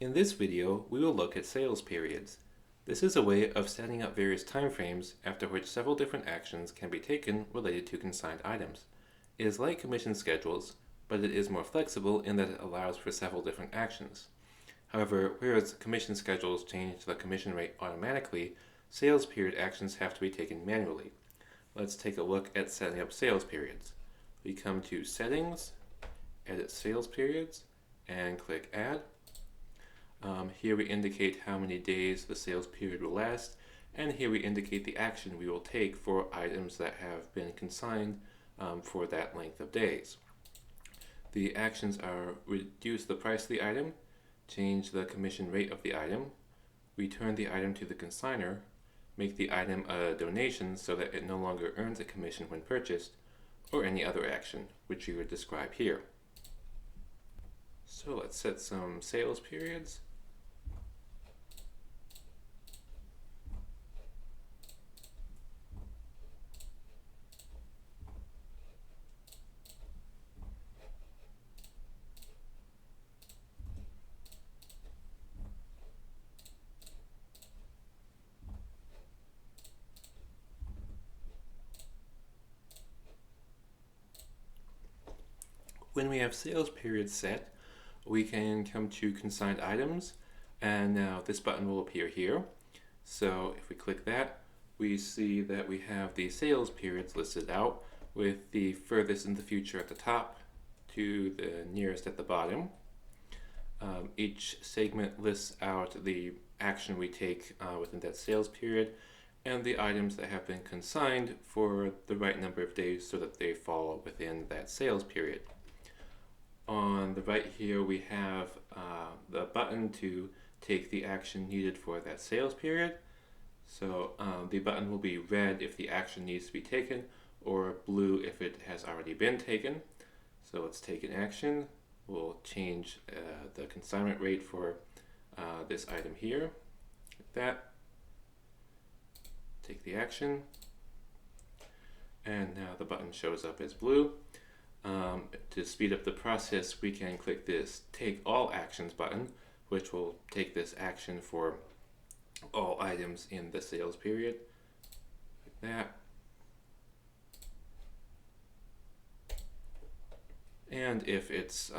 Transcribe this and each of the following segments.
In this video, we will look at sales periods. This is a way of setting up various timeframes after which several different actions can be taken related to consigned items. It is like commission schedules, but it is more flexible in that it allows for several different actions. However, whereas commission schedules change the commission rate automatically, sales period actions have to be taken manually. Let's take a look at setting up sales periods. We come to Settings, Edit Sales Periods, and click Add. Here we indicate how many days the sales period will last, and here we indicate the action we will take for items that have been consigned for that length of days. The actions are reduce the price of the item, change the commission rate of the item, return the item to the consignor, make the item a donation so that it no longer earns a commission when purchased, or any other action, which we would describe here. So let's set some sales periods. When we have sales periods set, we can come to consigned items, and now this button will appear here. So if we click that, we see that we have the sales periods listed out with the furthest in the future at the top to the nearest at the bottom. Each segment lists out the action we take within that sales period and the items that have been consigned for the right number of days so that they fall within that sales period. On the right here we have the button to take the action needed for that sales period. So the button will be red if the action needs to be taken, or blue if it has already been taken. So let's take an action. We'll change the consignment rate for this item here, like that. Take the action, and now the button shows up as blue. To speed up the process, we can click this Take All Actions button, which will take this action for all items in the sales period, like that. And if it's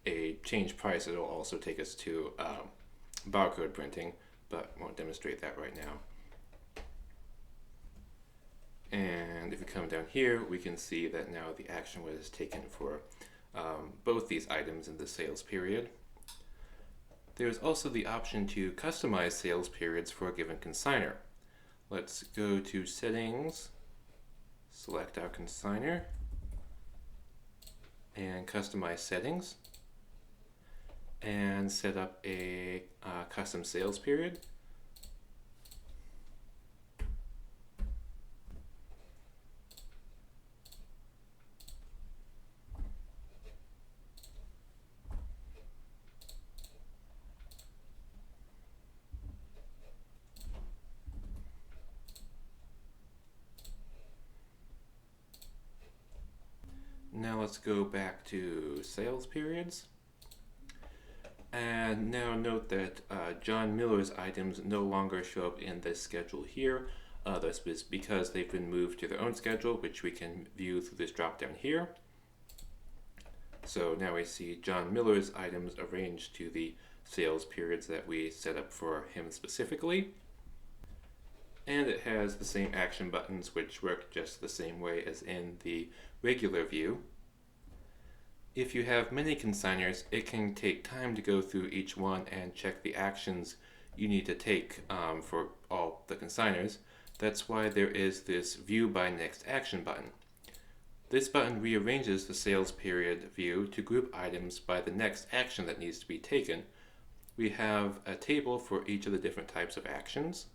a change price, it'll also take us to barcode printing, but won't demonstrate that right now. And if we come down here, we can see that now the action was taken for both these items in the sales period. There's also the option to customize sales periods for a given consignor. Let's go to Settings, select our consignor, and Customize Settings, and set up a custom sales period. Now let's go back to sales periods. And now note that John Miller's items no longer show up in this schedule here. This is because they've been moved to their own schedule, which we can view through this drop down here. So now we see John Miller's items arranged to the sales periods that we set up for him specifically. And it has the same action buttons which work just the same way as in the regular view. If you have many consignors, it can take time to go through each one and check the actions you need to take for all the consignors. That's why there is this View by Next Action button. This button rearranges the sales period view to group items by the next action that needs to be taken. We have a table for each of the different types of actions.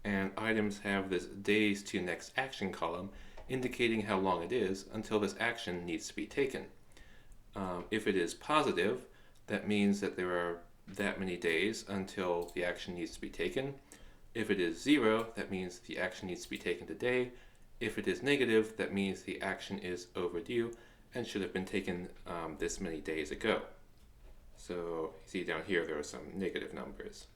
And items have this Days to Next Action column indicating how long it is until this action needs to be taken. If it is positive, that means that there are that many days until the action needs to be taken. If it is 0, that means the action needs to be taken today. If it is negative, that means the action is overdue. and should have been taken this many days ago. So you see down here there are some negative numbers.